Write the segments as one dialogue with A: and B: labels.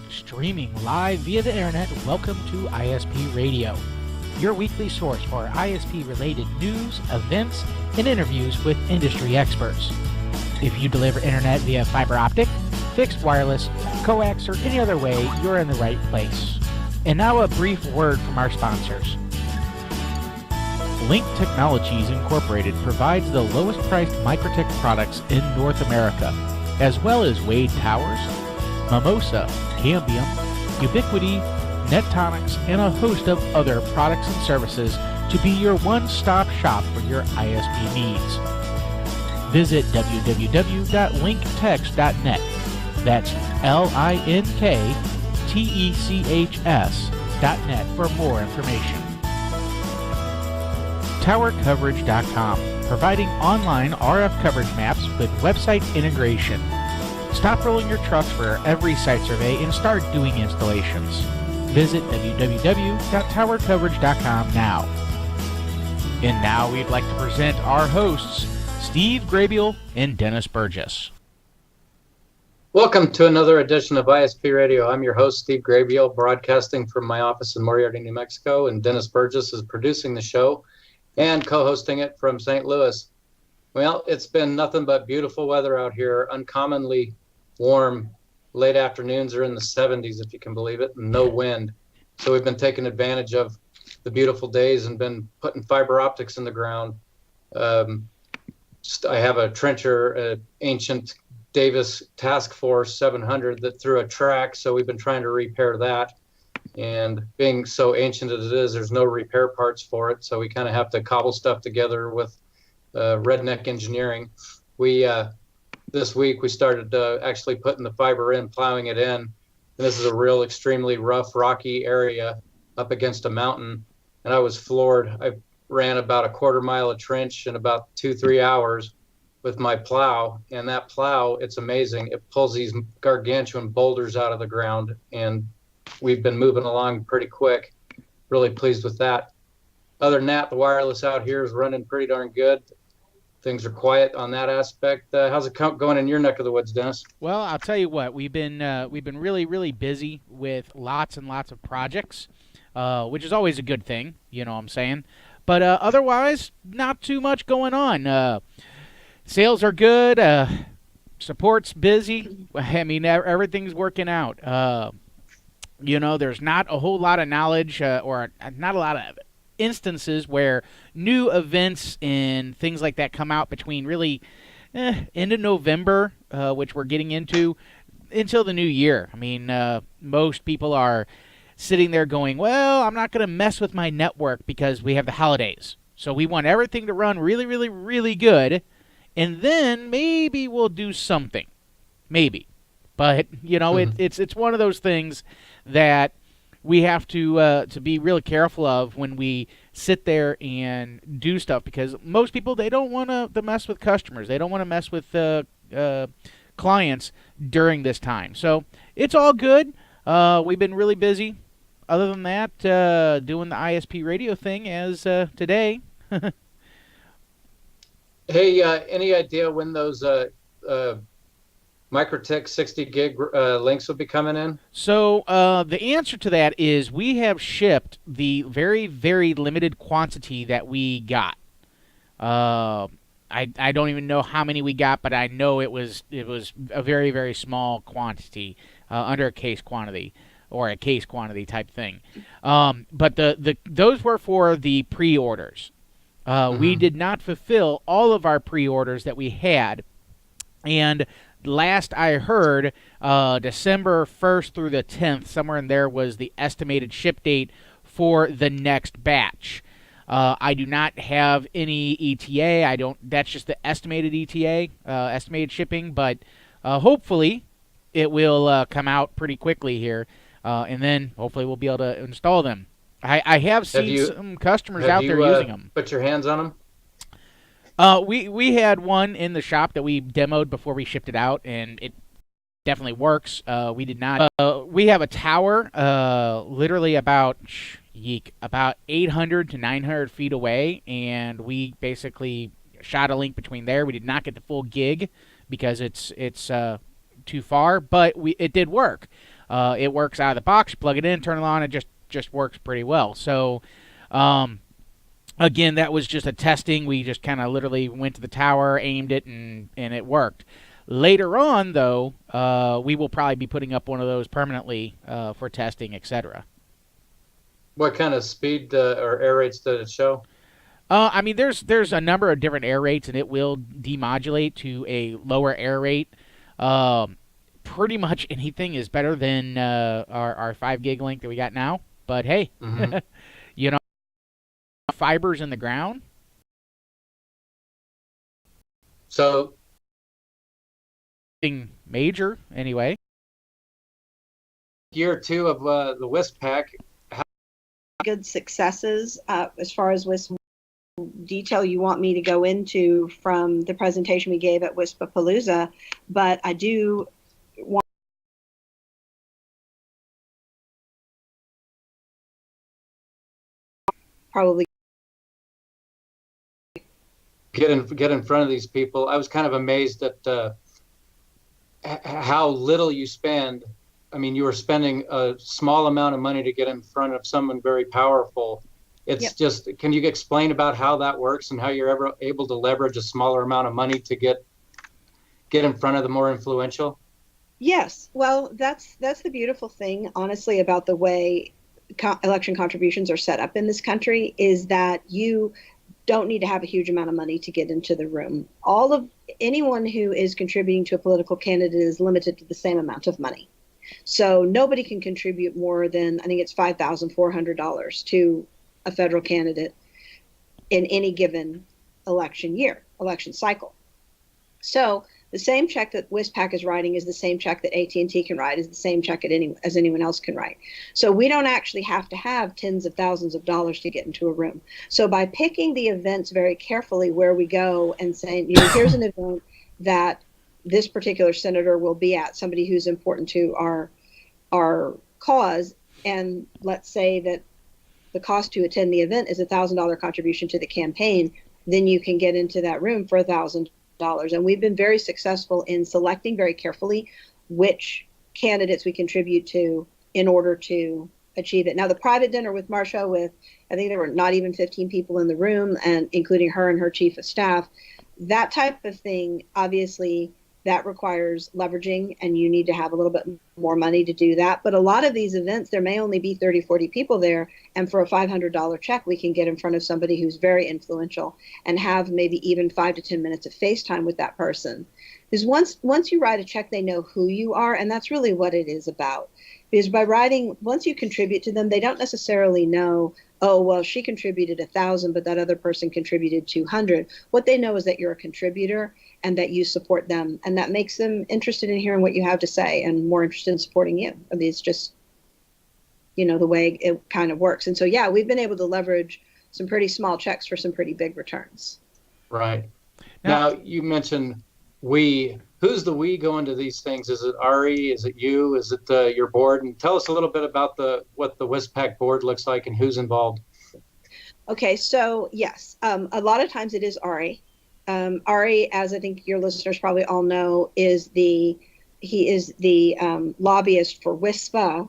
A: Streaming live via the internet, welcome to ISP Radio, your weekly source for ISP-related news, events, and interviews with industry experts. If you deliver internet via fiber optic, fixed wireless, coax, or any other way, you're in the right place. And now a brief word from our sponsors. Link Technologies Incorporated provides the lowest priced Microtech products in North America, as well as Wade Towers, Mimosa, Cambium, Ubiquity, Nettonics, and a host of other products and services to be your one-stop shop for your ISP needs. Visit www.linktechs.net. That's LINKTECHS.net for more information. TowerCoverage.com, providing online RF coverage maps with website integration. Stop rolling your trucks for every site survey and start doing installations. Visit www.towercoverage.com now. And now we'd like to present our hosts, Steve Grabiel and Dennis Burgess.
B: Welcome to another edition of ISP Radio. I'm your host, Steve Grabiel, broadcasting from my office in Moriarty, New Mexico, and Dennis Burgess is producing the show and co-hosting it from St. Louis. Well, it's been nothing but beautiful weather out here, uncommonly warm. Late afternoons are in the 70s, if you can believe it, and no wind. So we've been taking advantage of the beautiful days and been putting fiber optics in the ground. I have a trencher, an ancient Davis Task Force 700 that threw a track, so we've been trying to repair that. And being so ancient as it is, there's no repair parts for it, so we kind of have to cobble stuff together with redneck engineering. This week we started actually putting the fiber in, plowing it in. And this is a real extremely rough, rocky area up against a mountain. And I was floored. I ran about a quarter mile of trench in about 2-3 hours with my plow. And that plow, it's amazing. It pulls these gargantuan boulders out of the ground. And we've been moving along pretty quick. Really pleased with that. Other than that, the wireless out here is running pretty darn good. Things are quiet on that aspect. How's it going in your neck of the woods, Dennis?
A: Well, I'll tell you what, we've been really, really busy with lots and lots of projects, which is always a good thing, you know what I'm saying? But otherwise, not too much going on. Sales are good. Support's busy. I mean, everything's working out. There's not a whole lot of knowledge or not a lot of instances where new events and things like that come out between really end of November, which we're getting into, until the new year. I mean, most people are sitting there going, well, I'm not going to mess with my network because we have the holidays. So we want everything to run really, really, really good, and then maybe we'll do something. Maybe. But, it's one of those things that we have to be really careful of when we sit there and do stuff, because most people, they don't want to mess with customers. They don't want to mess with clients during this time. So it's all good. We've been really busy. Other than that, doing the ISP radio thing as today.
B: Hey, any idea when those Microtech 60 gig links will be coming in?
A: So the answer to that is we have shipped the very, very limited quantity that we got. I don't even know how many we got, but I know it was a very, very small quantity, under a case quantity or a case quantity type thing. But those were for the pre-orders. We did not fulfill all of our pre-orders that we had, and last I heard, December 1st through the 10th, somewhere in there, was the estimated ship date for the next batch. I do not have any ETA. That's just the estimated ETA, estimated shipping, but hopefully it will come out pretty quickly here, and then hopefully we'll be able to install them. I have seen some customers out there using them.
B: Put your hands on them?
A: We had one in the shop that we demoed before we shipped it out, and it definitely works. We did not. We have a tower, literally about yeek, about 800 to 900 feet away, and we basically shot a link between there. We did not get the full gig because it's too far, but it did work. It works out of the box. You plug it in, turn it on, it just works pretty well. So, again, that was just a testing. We just kind of literally went to the tower, aimed it, and it worked. Later on, though, we will probably be putting up one of those permanently for testing, etc.
B: What kind of speed or air rates did it show?
A: I mean, there's a number of different air rates, and it will demodulate to a lower air rate. Pretty much anything is better than our 5 gig link that we got now. But hey,
B: Mm-hmm.
A: you know, fibers in the ground.
B: So
A: Nothing major anyway.
B: year 2 of the WISPPAC.
C: Good successes as far as WISP detail you want me to go into from the presentation we gave at WISPPAPalooza, but I do want probably
B: Get in front of these people. I was kind of amazed at how little you spend. I mean, you were spending a small amount of money to get in front of someone very powerful. It's
C: Yep.
B: just, can you explain about how that works and how you're ever able to leverage a smaller amount of money to get in front of the more influential?
C: Yes. Well, that's the beautiful thing, honestly, about the way election contributions are set up in this country is that you don't need to have a huge amount of money to get into the room. Anyone who is contributing to a political candidate is limited to the same amount of money. So nobody can contribute more than, I think it's $5,400 to a federal candidate in any given election cycle. So the same check that WISPPAC is writing is the same check that AT&T can write, is the same check as anyone else can write. So we don't actually have to have tens of thousands of dollars to get into a room. So by picking the events very carefully where we go and saying, here's an event that this particular senator will be at, somebody who's important to our cause, and let's say that the cost to attend the event is $1,000 contribution to the campaign, then you can get into that room for $1,000. And we've been very successful in selecting very carefully which candidates we contribute to in order to achieve it. Now, the private dinner with Marcia, I think there were not even 15 people in the room, and including her and her chief of staff, that type of thing, obviously, that requires leveraging, and you need to have a little bit more money to do that. But a lot of these events, there may only be 30, 40 people there. And for a $500 check, we can get in front of somebody who's very influential and have maybe even 5 to 10 minutes of FaceTime with that person. Because once you write a check, they know who you are. And that's really what it is about. Because once you contribute to them, they don't necessarily know, oh, well, she contributed 1,000, but that other person contributed 200. What they know is that you're a contributor and that you support them. And that makes them interested in hearing what you have to say and more interested in supporting you. I mean, it's just, the way it kind of works. And so, yeah, we've been able to leverage some pretty small checks for some pretty big returns.
B: Right. Now you mentioned who's the we going to these things? Is it Ari? Is it you? Is it your board? And tell us a little bit about what the WISPPAC board looks like and who's involved.
C: Okay, so yes, a lot of times it is Ari. Ari, as I think your listeners probably all know, is the lobbyist for WISPA,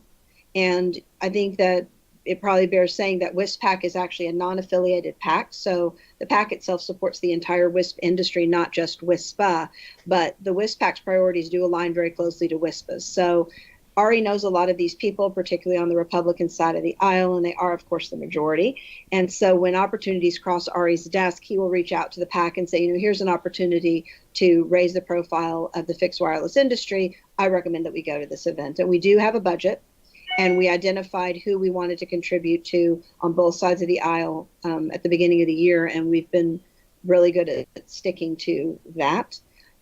C: and I think that it probably bears saying that WISPPAC is actually a non-affiliated PAC. So the PAC itself supports the entire WISP industry, not just WISPA, but the WISPPAC's priorities do align very closely to WISPA's. So Ari knows a lot of these people, particularly on the Republican side of the aisle, and they are, of course, the majority. And so when opportunities cross Ari's desk, he will reach out to the PAC and say, here's an opportunity to raise the profile of the fixed wireless industry. I recommend that we go to this event. And we do have a budget. And we identified who we wanted to contribute to on both sides of the aisle at the beginning of the year. And we've been really good at sticking to that.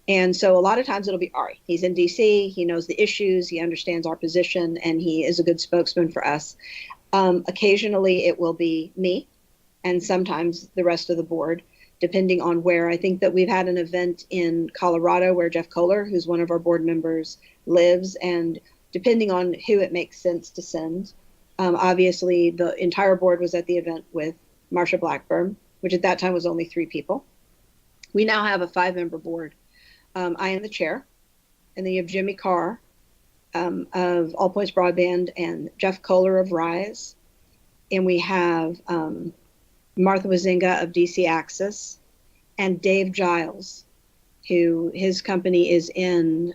C: And so a lot of times it'll be Ari. He's in DC. He knows the issues. He understands our position. And he is a good spokesman for us. Occasionally it will be me and sometimes the rest of the board, depending on where. I think that we've had an event in Colorado where Jeff Kohler, who's one of our board members, lives. And depending on who it makes sense to send, Obviously, the entire board was at the event with Marsha Blackburn, which at that time was only 3 people. We now have a 5-member board. I am the chair, and then you have Jimmy Carr of All Points Broadband and Jeff Kohler of Rise. And we have Martha Wazinga of DC Access and Dave Giles, who his company is in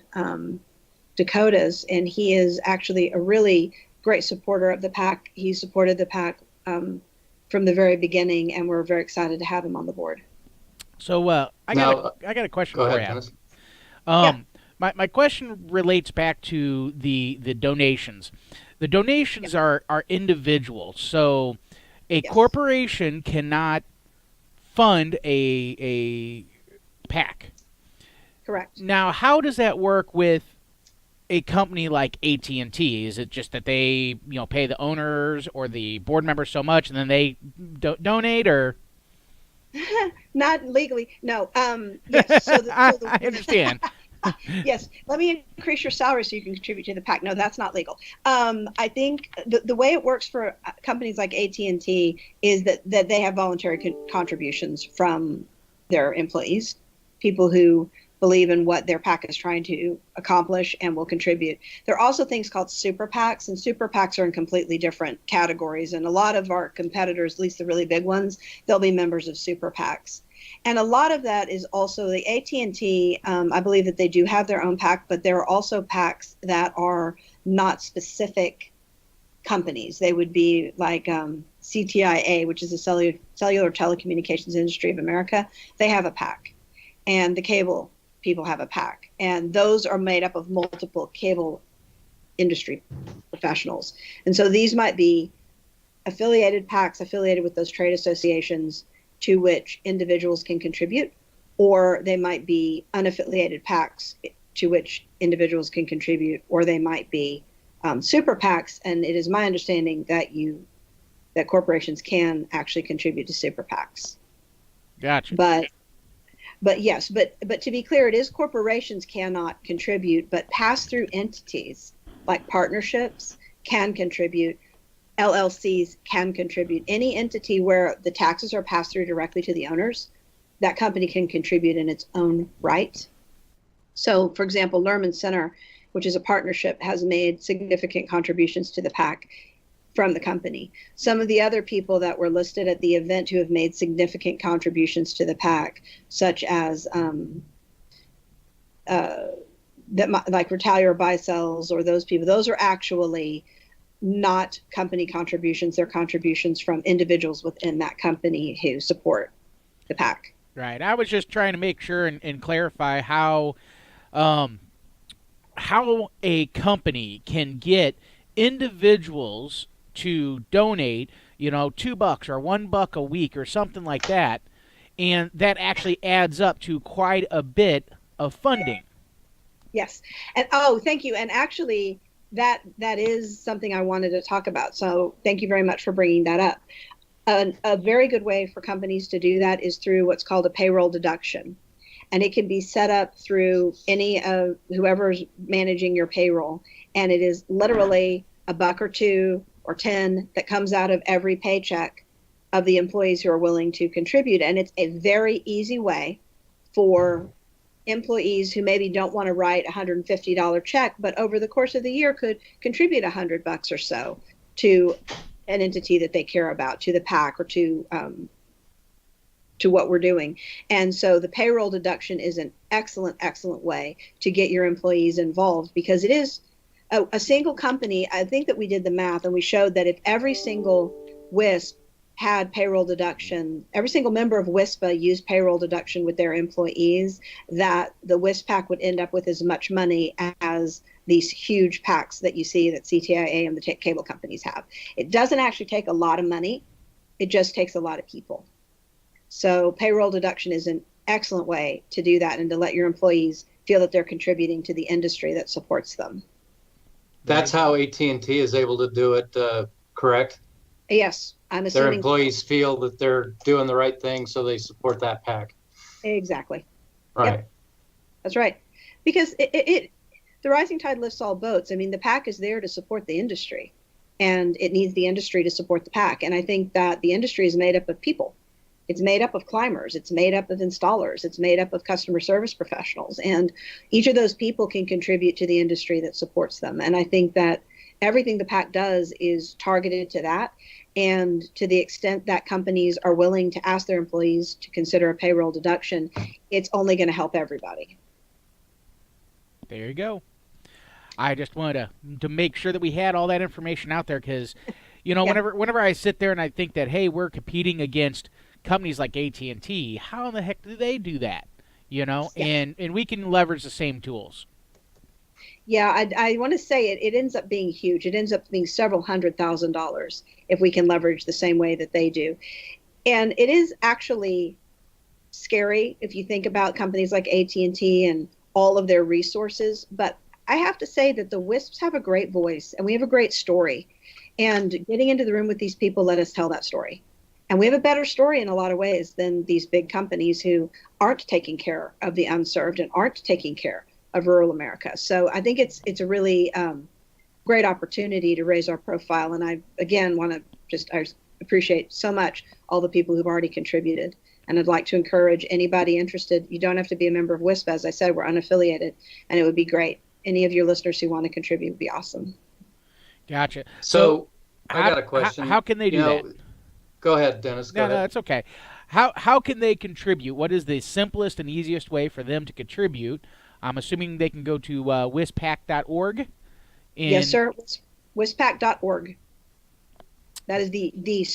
C: Dakotas, and he is actually a really great supporter of the PAC. He supported the PAC from the very beginning, and we're very excited to have him on the board.
A: So I got a question for you.
B: Dennis.
A: My question relates back to the donations. The donations are individual, so a corporation cannot fund a PAC.
C: Correct.
A: Now, how does that work with a company like AT&T? Is it just that they pay the owners or the board members so much, and then they donate, or?
C: Not legally, no. Yes.
A: I understand.
C: Yes, let me increase your salary so you can contribute to the PAC. No, that's not legal. I think the way it works for companies like AT&T is that they have voluntary contributions from their employees, people who believe in what their PAC is trying to accomplish and will contribute. There are also things called super PACs, and super PACs are in completely different categories. And a lot of our competitors, at least the really big ones, they'll be members of super PACs. And a lot of that is also the AT&T. I believe that they do have their own PAC, but there are also PACs that are not specific companies. They would be like CTIA, which is the Cellular Telecommunications Industry of America. They have a PAC, and the cable people have a PAC, and those are made up of multiple cable industry professionals. And so these might be affiliated PACs affiliated with those trade associations to which individuals can contribute, or they might be unaffiliated PACs to which individuals can contribute, or they might be super PACs. And it is my understanding that corporations can actually contribute to super PACs.
A: Gotcha.
C: But yes, but to be clear, it is corporations cannot contribute, but pass-through entities like partnerships can contribute. LLCs can contribute. Any entity where the taxes are passed through directly to the owners, that company can contribute in its own right. So, for example, Lerman Center, which is a partnership, has made significant contributions to the PAC from the company. Some of the other people that were listed at the event who have made significant contributions to the PAC, such as like Retalier Buy Sells or those people, those are actually not company contributions. They're contributions from individuals within that company who support the PAC.
A: Right. I was just trying to make sure and clarify how a company can get individuals to donate, $2 or $1 a week or something like that, and that actually adds up to quite a bit of funding.
C: Yes. And thank you. And actually, that is something I wanted to talk about. So thank you very much for bringing that up. A very good way for companies to do that is through what's called a payroll deduction. And it can be set up through any of whoever's managing your payroll. And it is literally $1 or $2 or 10 that comes out of every paycheck of the employees who are willing to contribute. And it's a very easy way for employees who maybe don't want to write a $150 check, but over the course of the year could contribute $100 or so to an entity that they care about, to the PAC or to what we're doing. And so the payroll deduction is an excellent, excellent way to get your employees involved, because it is a single company. I think that we did the math and we showed that if every single WISP had payroll deduction, every single member of WISPA used payroll deduction with their employees, that the WISPPAC would end up with as much money as these huge PACs that you see that CTIA and the cable companies have. It doesn't actually take a lot of money. It just takes a lot of people. So payroll deduction is an excellent way to do that and to let your employees feel that they're contributing to the industry that supports them.
B: That's how AT&T is able to do it, correct?
C: Yes, I'm assuming
B: their employees feel that they're doing the right thing, so they support that PAC.
C: Exactly.
B: Right.
C: Yep. That's right. Because the rising tide lifts all boats. I mean, the PAC is there to support the industry. and it needs the industry to support the PAC. And I think that the industry is made up of people. It's made up of climbers. It's made up of installers. It's made up of customer service professionals. And each of those people can contribute to the industry that supports them. And I think that everything the PAC does is targeted to that. And to the extent that companies are willing to ask their employees to consider a payroll deduction, it's only going to help everybody.
A: There you go. I just wanted to make sure that we had all that information out there because, you know, whenever I sit there and I think that, hey, we're competing against companies like AT&T, how in the heck do they do that? You know, and we can leverage the same tools.
C: Yeah, I want to say it ends up being huge. It ends up being several $100,000 if we can leverage the same way that they do. And it is actually scary if you think about companies like AT&T and all of their resources. But I have to say that the WISPs have a great voice and we have a great story. And getting into the room with these people let us tell that story. And we have a better story in a lot of ways than these big companies who aren't taking care of the unserved and aren't taking care of rural America. So I think it's a really great opportunity to raise our profile. And I, again, I appreciate so much all the people who've already contributed. And I'd like to encourage anybody interested. You don't have to be a member of WISP. As I said, we're unaffiliated, and it would be great. Any of your listeners who want to contribute would be awesome.
A: Gotcha.
B: So I got a question.
A: How can they do that?
B: Go ahead, Dennis. Go ahead.
A: No, that's okay. How can they contribute? What is the simplest and easiest way for them to contribute? I'm assuming they can go to WISPPAC.org.
C: Yes, sir. WISPPAC.org. That is the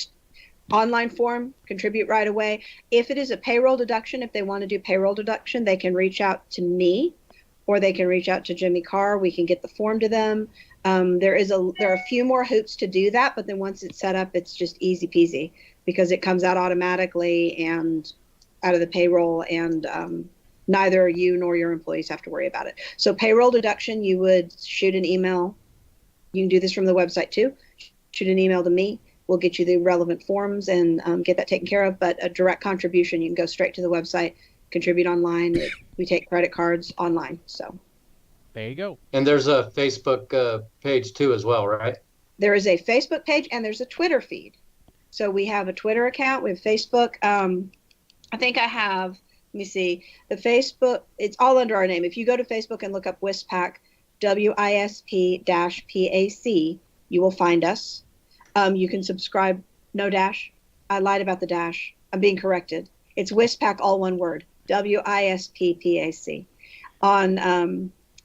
C: online form. Contribute right away. If it is a payroll deduction, if they want to do payroll deduction, they can reach out to me, or they can reach out to Jimmy Carr. We can get the form to them. There are a few more hoops to do that, but then once it's set up, it's just easy peasy because it comes out automatically and out of the payroll, and neither you nor your employees have to worry about it. So payroll deduction, you would shoot an email. You can do this from the website too. Shoot an email to me. We'll get you the relevant forms and get that taken care of. But a direct contribution, you can go straight to the website, contribute online. We take credit cards online. So
A: there you go.
B: And there's a Facebook page too as well, right?
C: There is a Facebook page and there's a Twitter feed. So we have a Twitter account. We have Facebook. I think I have, let me see, the Facebook, it's all under our name. If you go to Facebook and look up WISPPAC, WISP-PAC, you will find us. You can subscribe, no dash. I lied about the dash. I'm being corrected. It's WISPPAC, all one word, WISPPAC.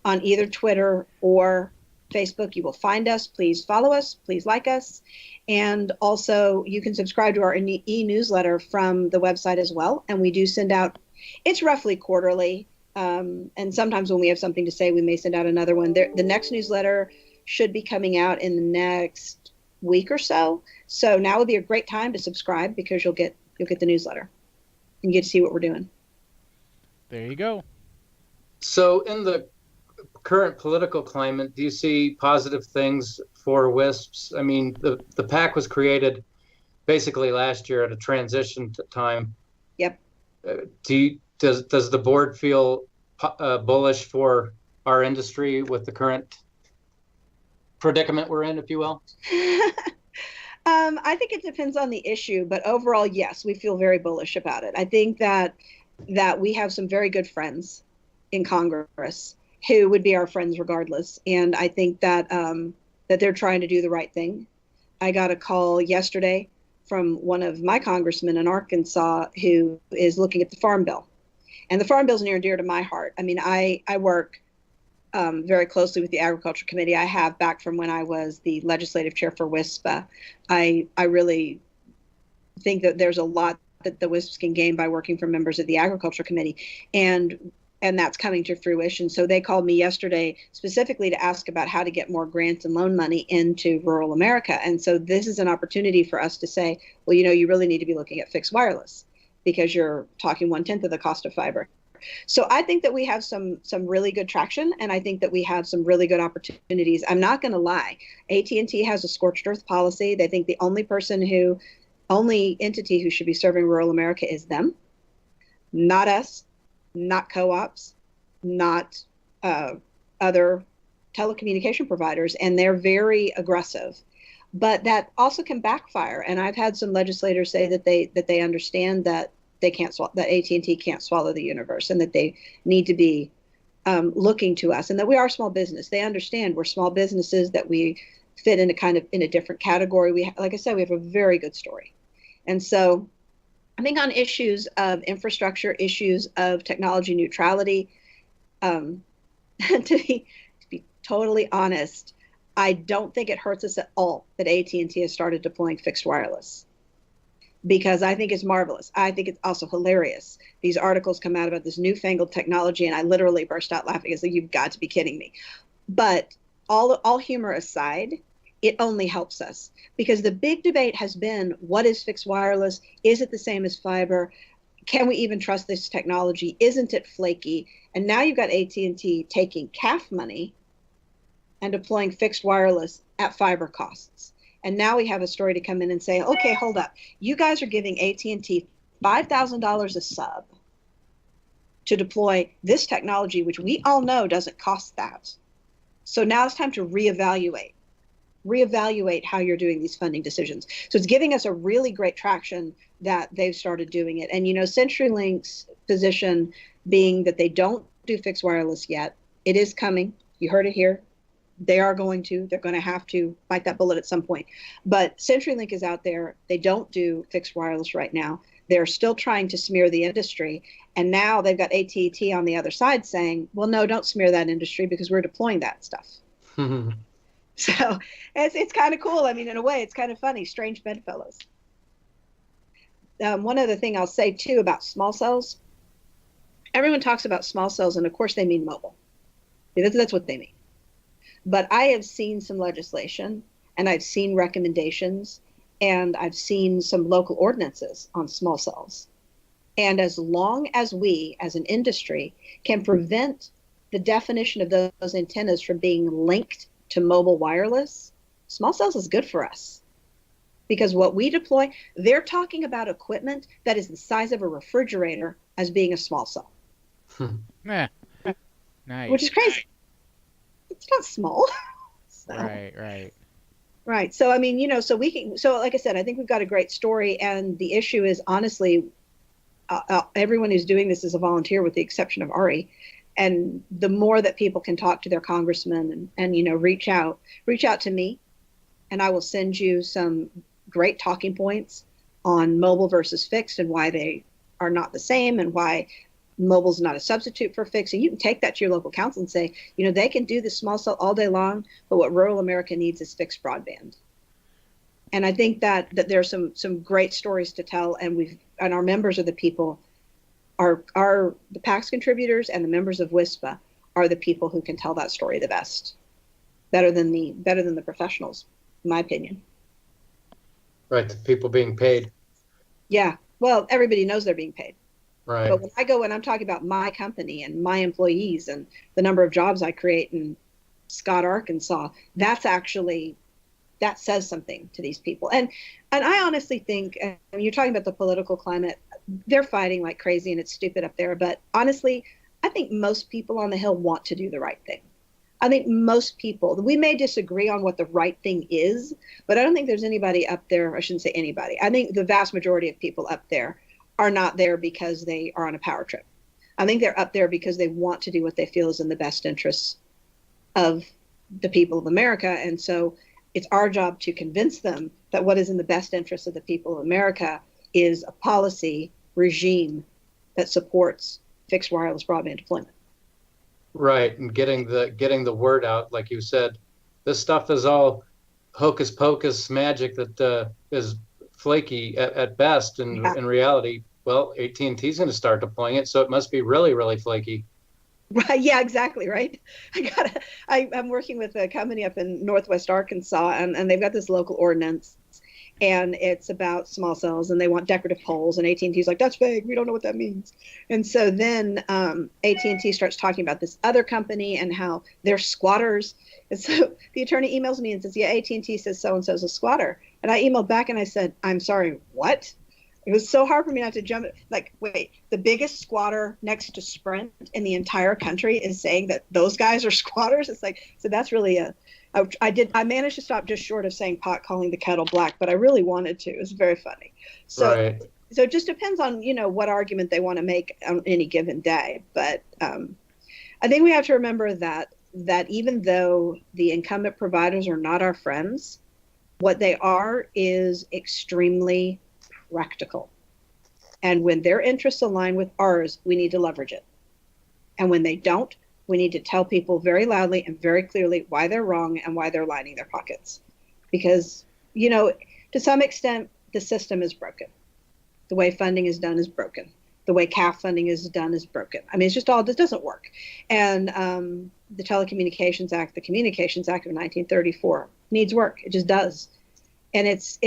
C: On either Twitter or Facebook, you will find us. Please follow us. Please like us. And also, you can subscribe to our e-newsletter from the website as well. And we do send out, it's roughly quarterly. And sometimes when we have something to say, we may send out another one. The next newsletter should be coming out in the next week or so. So now would be a great time to subscribe because you'll get the newsletter and get to see what we're doing.
A: There you go.
B: So in the current political climate, do you see positive things for WISPs? I mean, the PAC was created basically last year at a transition time.
C: Yep.
B: Does the board feel bullish for our industry with the current predicament we're in, if you will?
C: I think it depends on the issue, but overall, yes, we feel very bullish about it. I think that we have some very good friends in Congress who would be our friends regardless. And I think that that they're trying to do the right thing. I got a call yesterday from one of my congressmen in Arkansas who is looking at the Farm Bill. And the Farm Bill is near and dear to my heart. I mean, I work very closely with the Agriculture Committee. I have back from when I was the legislative chair for WISPA. I really think that there's a lot that the WISPs can gain by working for members of the Agriculture Committee. And that's coming to fruition. So they called me yesterday specifically to ask about how to get more grants and loan money into rural America. And so this is an opportunity for us to say, well, you really need to be looking at fixed wireless because you're talking 1/10 of the cost of fiber. So I think that we have some really good traction, and I think that we have some really good opportunities. I'm not going to lie. AT&T has a scorched earth policy. They think the only entity who should be serving rural America is them, not us, not co-ops, not other telecommunication providers, and they're very aggressive. But that also can backfire. And I've had some legislators say that they understand that they can't that AT&T can't swallow the universe, and that they need to be looking to us, and that we are small business. They understand we're small businesses, that we fit in a different category. Like I said, we have a very good story. And so I think on issues of infrastructure, issues of technology neutrality, to be totally honest, I don't think it hurts us at all that AT&T has started deploying fixed wireless, because I think it's marvelous. I think it's also hilarious. These articles come out about this newfangled technology, and I literally burst out laughing. It's like, you've got to be kidding me. But all humor aside, it only helps us, because the big debate has been, what is fixed wireless? Is it the same as fiber? Can we even trust this technology? Isn't it flaky? And now you've got AT&T taking CAF money and deploying fixed wireless at fiber costs. And now we have a story to come in and say, okay, hold up. You guys are giving AT&T $5,000 a sub to deploy this technology, which we all know doesn't cost that. So now it's time to reevaluate how you're doing these funding decisions. So it's giving us a really great traction that they've started doing it. And, CenturyLink's position being that they don't do fixed wireless yet. It is coming. You heard it here. They're going to have to bite that bullet at some point. But CenturyLink is out there. They don't do fixed wireless right now. They're still trying to smear the industry. And now they've got AT&T on the other side saying, well, no, don't smear that industry, because we're deploying that stuff. So it's kind of cool. I mean, in a way, it's kind of funny. Strange bedfellows. One other thing I'll say, too, about small cells. Everyone talks about small cells, and of course they mean mobile. That's what they mean. But I have seen some legislation, and I've seen recommendations, and I've seen some local ordinances on small cells. And as long as we, as an industry, can prevent the definition of those antennas from being linked to mobile wireless, small cells is good for us. Because what we deploy, they're talking about equipment that is the size of a refrigerator as being a small cell.
A: Nice.
C: Which is crazy. It's not small. So. Right. So, I mean, so like I said, I think we've got a great story. And the issue is, honestly, everyone who's doing this is a volunteer, with the exception of Ari. And the more that people can talk to their congressman and reach out to me, and I will send you some great talking points on mobile versus fixed, and why they are not the same, and why mobile is not a substitute for fixed. And you can take that to your local council and say, they can do the small cell all day long, but what rural America needs is fixed broadband. And I think that there's some great stories to tell, and our members are the people, are the PAC's contributors, and the members of WISPA are the people who can tell that story the best, better than the professionals, in my opinion.
B: Right, the people being paid.
C: Yeah, well, everybody knows they're being paid.
B: Right.
C: But when I go and I'm talking about my company and my employees and the number of jobs I create in Scott, Arkansas, that says something to these people. And I honestly think, you're talking about the political climate, they're fighting like crazy, and it's stupid up there. But honestly, I think most people on the Hill want to do the right thing. I think most people, we may disagree on what the right thing is, but I don't think there's anybody up there, I shouldn't say anybody. I think the vast majority of people up there are not there because they are on a power trip. I think they're up there because they want to do what they feel is in the best interests of the people of America. And so it's our job to convince them that what is in the best interest of the people of America is a policy regime that supports fixed wireless broadband deployment.
B: Right, and getting the word out, like you said, this stuff is all hocus pocus magic that is flaky at best. And in reality, well, AT&T is going to start deploying it, so it must be really, really flaky.
C: Right. Yeah, exactly. Right. I'm working with a company up in Northwest Arkansas, and they've got this local ordinance, and it's about small cells, and they want decorative poles, and AT&T's like, that's vague. We don't know what that means. And so then AT&T starts talking about this other company and how they're squatters. And so the attorney emails me and says, yeah, AT&T says so-and-so is a squatter. And I emailed back and I said, I'm sorry, what? It was so hard for me not to jump. Like, wait, the biggest squatter next to Sprint in the entire country is saying that those guys are squatters? It's like, so that's really I managed to stop just short of saying pot calling the kettle black, but I really wanted to. It was very funny. So,
B: Right.
C: so it just depends on, what argument they want to make on any given day. But I think we have to remember that even though the incumbent providers are not our friends, what they are is extremely practical. And when their interests align with ours, we need to leverage it. And when they don't, we need to tell people very loudly and very clearly why they're wrong and why they're lining their pockets. Because, to some extent, the system is broken. The way funding is done is broken. The way CAF funding is done is broken. I mean, it doesn't work. And the Telecommunications Act, the Communications Act of 1934 needs work. It just does. And it's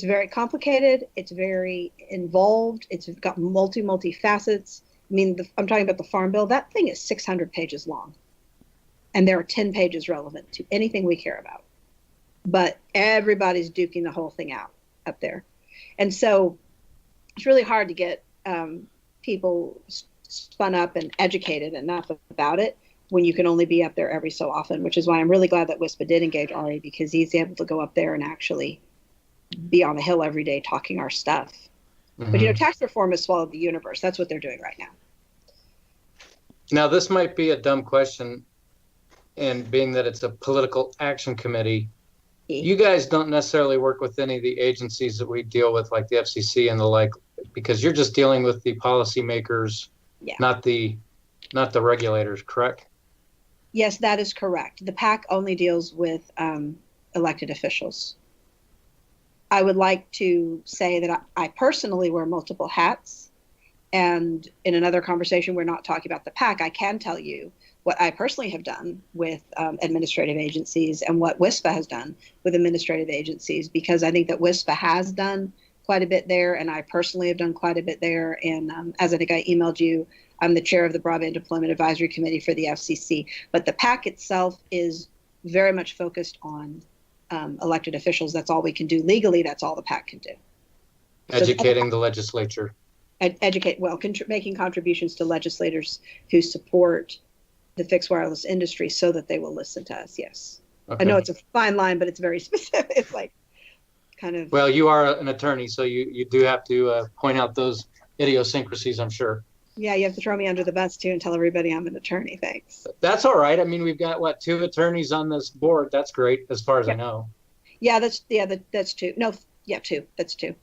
C: very complicated. It's very involved. It's got multi facets. I mean, I'm talking about the Farm Bill. That thing is 600 pages long. And there are 10 pages relevant to anything we care about. But everybody's duking the whole thing out up there. And so it's really hard to get people spun up and educated enough about it when you can only be up there every so often, which is why I'm really glad that WISPA did engage Ari, because he's able to go up there and actually be on the Hill every day talking our stuff.
B: Mm-hmm.
C: But, tax reform has swallowed the universe. That's what they're doing right now.
B: Now, this might be a dumb question, and being that it's a political action committee, you guys don't necessarily work with any of the agencies that we deal with, like the FCC and the like, because you're just dealing with the policymakers, not the regulators, correct?
C: Yes, that is correct. The PAC only deals with elected officials. I would like to say that I personally wear multiple hats. And in another conversation, we're not talking about the PAC. I can tell you what I personally have done with administrative agencies and what WISPA has done with administrative agencies, because I think that WISPA has done quite a bit there, and I personally have done quite a bit there. And as I think I emailed you, I'm the chair of the Broadband Deployment Advisory Committee for the FCC. But the PAC itself is very much focused on elected officials. That's all we can do legally. That's all the PAC can do.
B: Educating the legislature.
C: Making contributions to legislators who support the fixed wireless industry so that they will listen to us. Yes. Okay. I know it's a fine line, but it's very specific. It's like kind of.
B: Well, you are an attorney, so you do have to point out those idiosyncrasies, I'm sure.
C: Yeah, you have to throw me under the bus too and tell everybody I'm an attorney. Thanks.
B: That's all right. I mean, we've got 2 attorneys on this board. That's great, as far as I know.
C: Yeah, that's 2. No, 2. That's 2.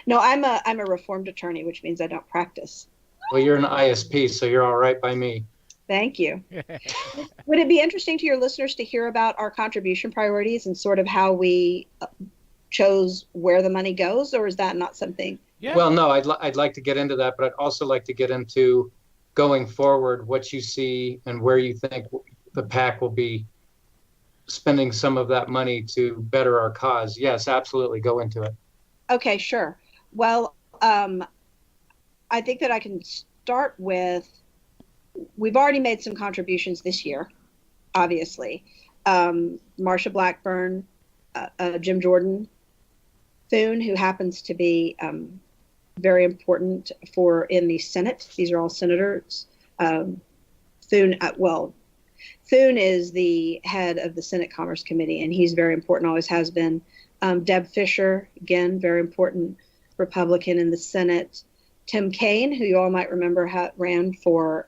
C: No, I'm a reformed attorney, which means I don't practice.
B: Well, you're an ISP, so you're all right by me.
C: Thank you. Would it be interesting to your listeners to hear about our contribution priorities and sort of how we chose where the money goes, or is that not something?
A: Yeah.
B: Well, no, I'd like to get into that, but I'd also like to get into going forward, what you see and where you think the PAC will be spending some of that money to better our cause. Yes, absolutely. Go into it.
C: Okay, sure. Well, I think that I can start with, we've already made some contributions this year, obviously. Marsha Blackburn, Jim Jordan, Thune, who happens to be very important in the Senate. These are all senators. Thune is the head of the Senate Commerce Committee, and he's very important, always has been. Deb Fisher, again, very important Republican in the Senate. Tim Kaine, who you all might remember ran for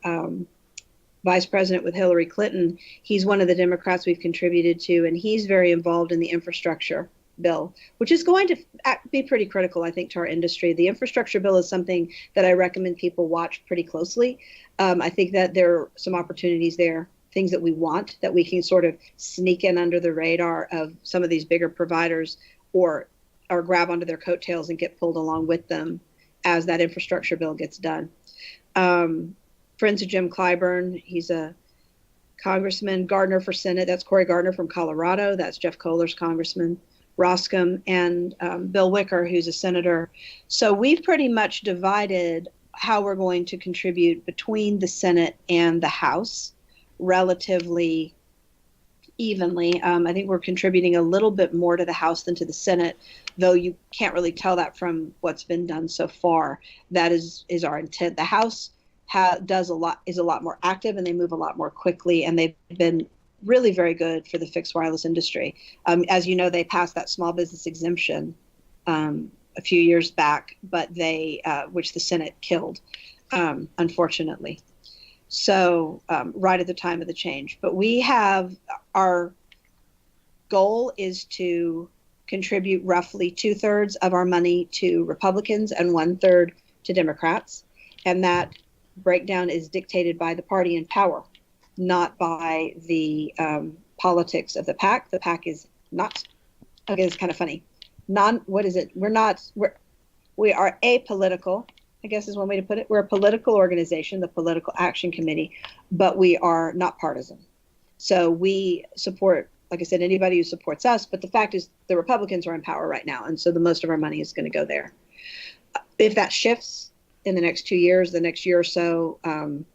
C: vice president with Hillary Clinton. He's one of the Democrats we've contributed to, and he's very involved in the infrastructure bill, which is going to be pretty critical, I think, to our industry. The infrastructure bill is something that I recommend people watch pretty closely. I think that there are some opportunities there, things that we want, that we can sort of sneak in under the radar of some of these bigger providers, or grab onto their coattails and get pulled along with them as that infrastructure bill gets done. Friends of Jim Clyburn, he's a congressman. Gardner for Senate, that's Cory Gardner from Colorado. That's Jeff Kohler's congressman. Roscom and Bill Wicker, who's a senator. So we've pretty much divided how we're going to contribute between the Senate and the House relatively evenly. I think we're contributing a little bit more to the House than to the Senate, though you can't really tell that from what's been done so far. That is our intent. The House is a lot more active, and they move a lot more quickly, and they've been really very good for the fixed wireless industry. As you know, they passed that small business exemption a few years back, but which the Senate killed, unfortunately. So right at the time of the change. But our goal is to contribute roughly 2/3 of our money to Republicans and 1/3 to Democrats. And that breakdown is dictated by the party in power, not by the politics of the PAC. The PAC is not, okay, it's kind of funny. What is it? We are apolitical, I guess is one way to put it. We're a political organization, the Political Action Committee, but we are not partisan. So we support, like I said, anybody who supports us. But the fact is the Republicans are in power right now. And so the most of our money is going to go there. If that shifts in the next 2 years, the next year or so,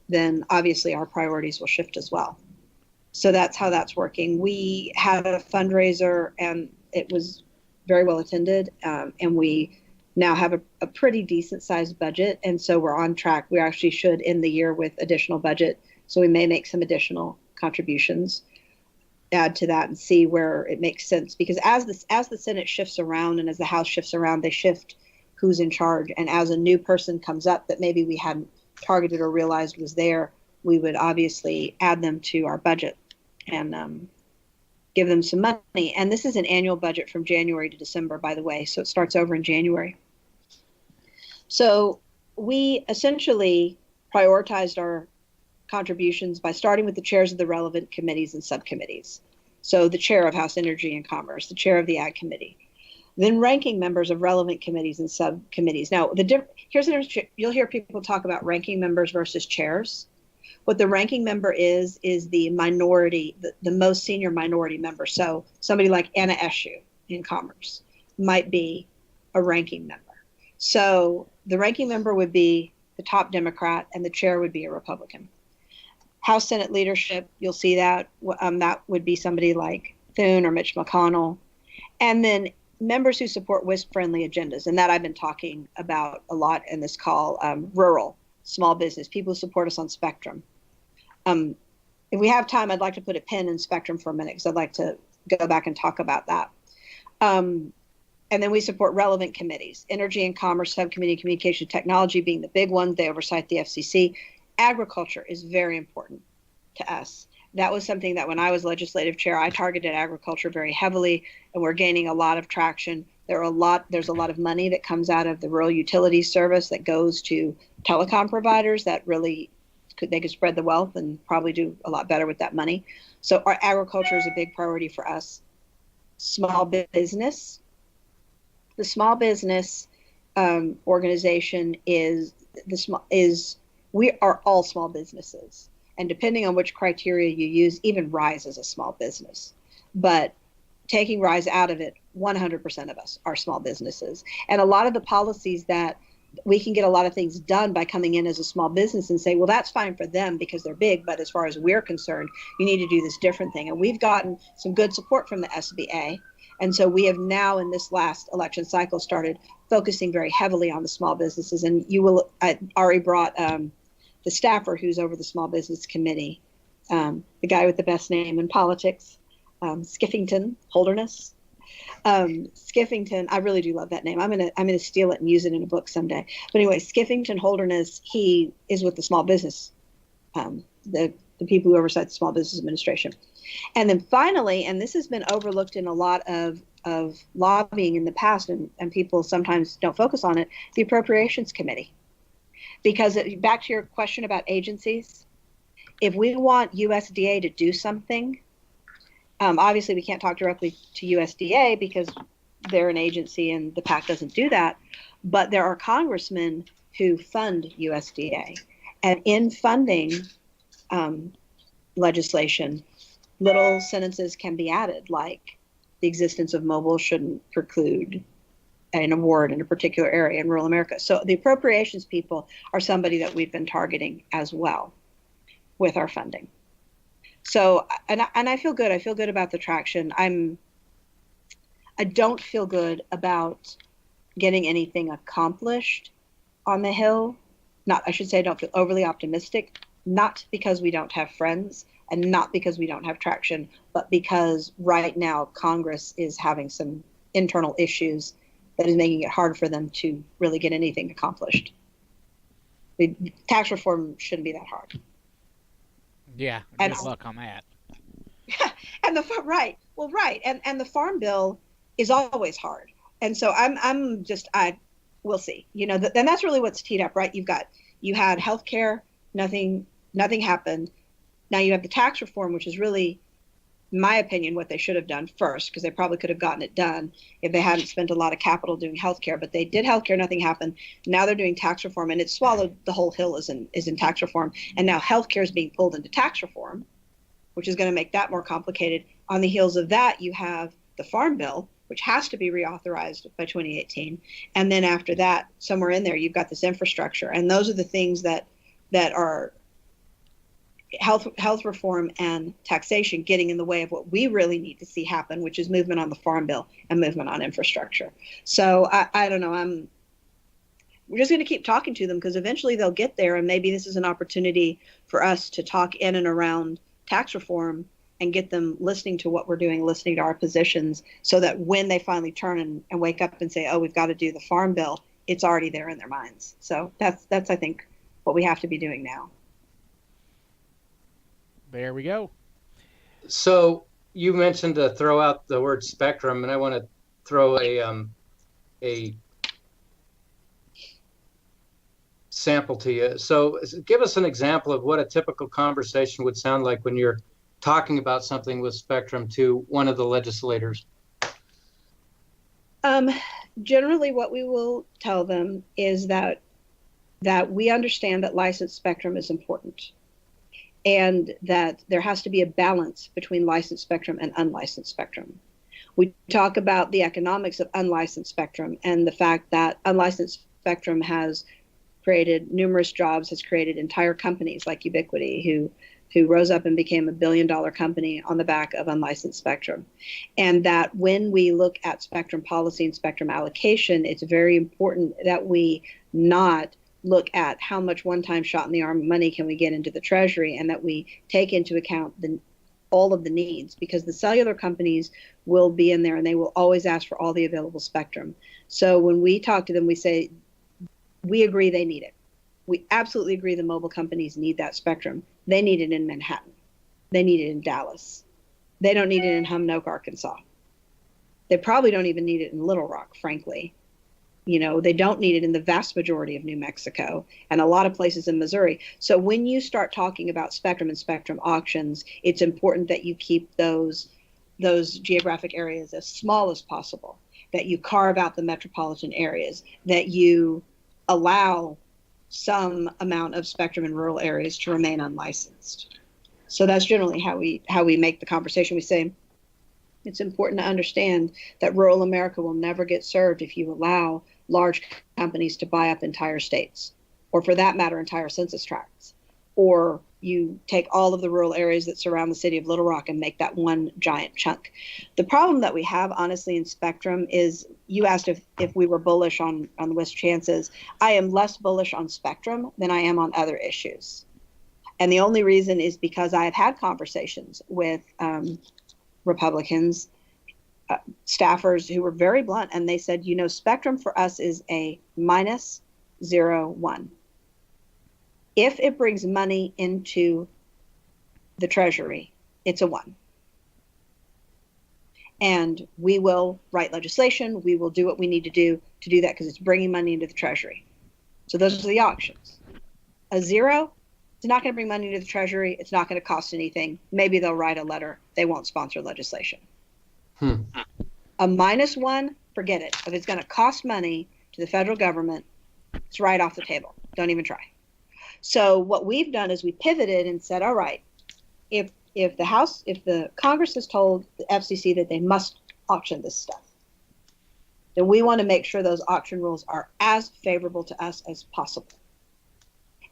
C: then obviously our priorities will shift as well. So that's how that's working. We had a fundraiser and it was very well attended. And we now have a pretty decent sized budget. And so we're on track. We actually should end the year with additional budget. So we may make some additional contributions, add to that and see where it makes sense. Because as the Senate shifts around and as the House shifts around, they shift who's in charge. And as a new person comes up that maybe we hadn't targeted or realized was there, we would obviously add them to our budget and give them some money. And this is an annual budget from January to December, by the way. So it starts over in January. So we essentially prioritized our contributions by starting with the chairs of the relevant committees and subcommittees. So the chair of House Energy and Commerce, the chair of the Ag Committee, then ranking members of relevant committees and subcommittees. Now, here's you'll hear people talk about ranking members versus chairs. What the ranking member is the minority, the most senior minority member. So somebody like Anna Eshoo in Commerce might be a ranking member. So the ranking member would be the top Democrat and the chair would be a Republican. House Senate leadership, you'll see that that would be somebody like Thune or Mitch McConnell. And then members who support WISP-friendly agendas, and that I've been talking about a lot in this call, rural, small business, people who support us on Spectrum. If we have time, I'd like to put a pin in Spectrum for a minute because I'd like to go back and talk about that. And then we support relevant committees, Energy and Commerce Subcommittee, Communication Technology being the big one. They oversight the FCC. Agriculture is very important to us. That was something that when I was legislative chair, I targeted agriculture very heavily, and we're gaining a lot of traction. There's a lot of money that comes out of the Rural Utilities Service that goes to telecom providers that really they could spread the wealth and probably do a lot better with that money. So our agriculture is a big priority for us. Small business. The small business organization we are all small businesses. And depending on which criteria you use, even RISE is a small business. But taking RISE out of it, 100% of us are small businesses. And a lot of the policies that we can get a lot of things done by coming in as a small business and say, well, that's fine for them because they're big. But as far as we're concerned, you need to do this different thing. And we've gotten some good support from the SBA. And so we have now in this last election cycle started focusing very heavily on the small businesses. And I already brought the staffer who's over the Small Business Committee, the guy with the best name in politics, Skiffington Holderness. Skiffington, I really do love that name. I'm gonna steal it and use it in a book someday. But anyway, Skiffington Holderness, he is with the small business, the people who oversight the Small Business Administration. And then finally, and this has been overlooked in a lot of lobbying in the past, and people sometimes don't focus on it, the Appropriations Committee. Because back to your question about agencies, if we want USDA to do something, obviously we can't talk directly to USDA because they're an agency and the PAC doesn't do that. But there are congressmen who fund USDA. And in funding legislation, little sentences can be added, like the existence of mobile shouldn't preclude an award in a particular area in rural America. So the appropriations people are somebody that we've been targeting as well with our funding. So, and I feel good. I feel good about the traction. I don't feel good about getting anything accomplished on the Hill. I should say I don't feel overly optimistic, not because we don't have friends. and not because we don't have traction, but because right now Congress is having some internal issues that is making it hard for them to really get anything accomplished. Tax reform shouldn't be that hard.
A: Yeah,
C: And
A: good luck on that.
C: and and the farm bill is always hard. And so we'll see. And that's really what's teed up, right? You had healthcare, nothing happened. Now you have the tax reform, which is really, in my opinion, what they should have done first, because they probably could have gotten it done if they hadn't spent a lot of capital doing healthcare. But they did healthcare, nothing happened. Now they're doing tax reform, and it swallowed the whole hill is in tax reform. And now healthcare is being pulled into tax reform, which is going to make that more complicated. On the heels of that, you have the farm bill, which has to be reauthorized by 2018. And then after that, somewhere in there, you've got this infrastructure. And those are the things that are health reform and taxation getting in the way of what we really need to see happen, which is movement on the farm bill and movement on infrastructure. So I don't know. We're just going to keep talking to them, because eventually they'll get there. And maybe this is an opportunity for us to talk in and around tax reform and get them listening to what we're doing, listening to our positions, so that when they finally turn and wake up and say, oh, we've got to do the farm bill, it's already there in their minds. So that's I think, what we have to be doing now.
A: There we go.
B: So you mentioned to throw out the word spectrum, and I want to throw a sample to you. So give us an example of what a typical conversation would sound like when you're talking about something with spectrum to one of the legislators.
C: Generally, what we will tell them is that we understand that licensed spectrum is important, and that there has to be a balance between licensed spectrum and unlicensed spectrum. We talk about the economics of unlicensed spectrum and the fact that unlicensed spectrum has created numerous jobs, has created entire companies like Ubiquity, who rose up and became a $1 billion company on the back of unlicensed spectrum. And that when we look at spectrum policy and spectrum allocation, it's very important that we not look at how much one-time shot in the arm money can we get into the Treasury, and that we take into account all of the needs, because the cellular companies will be in there and they will always ask for all the available spectrum. So when we talk to them, we say, we agree they need it. We absolutely agree the mobile companies need that spectrum. They need it in Manhattan. They need it in Dallas. They don't need it in Humnoke, Arkansas. They probably don't even need it in Little Rock, frankly. They don't need it in the vast majority of New Mexico and a lot of places in Missouri. So when you start talking about spectrum and spectrum auctions, it's important that you keep those geographic areas as small as possible, that you carve out the metropolitan areas, that you allow some amount of spectrum in rural areas to remain unlicensed. So that's generally how we make the conversation. We say it's important to understand that rural America will never get served if you allow large companies to buy up entire states, or for that matter, entire census tracts, or you take all of the rural areas that surround the city of Little Rock and make that one giant chunk. The problem that we have, honestly, in spectrum is, you asked if we were bullish on the WISP chances. I am less bullish on spectrum than I am on other issues. And the only reason is because I have had conversations with Republicans, staffers who were very blunt, and they said, spectrum for us is a -0.1. If it brings money into the Treasury, it's a 1. And we will write legislation. We will do what we need to do that, because it's bringing money into the Treasury. So those are the options. A 0, it's not going to bring money into the Treasury. It's not going to cost anything. Maybe they'll write a letter. They won't sponsor legislation. A -1, forget it. If it's going to cost money to the federal government, it's right off the table. Don't even try. So what we've done is we pivoted and said, all right, if the Congress has told the FCC that they must auction this stuff, then we want to make sure those auction rules are as favorable to us as possible.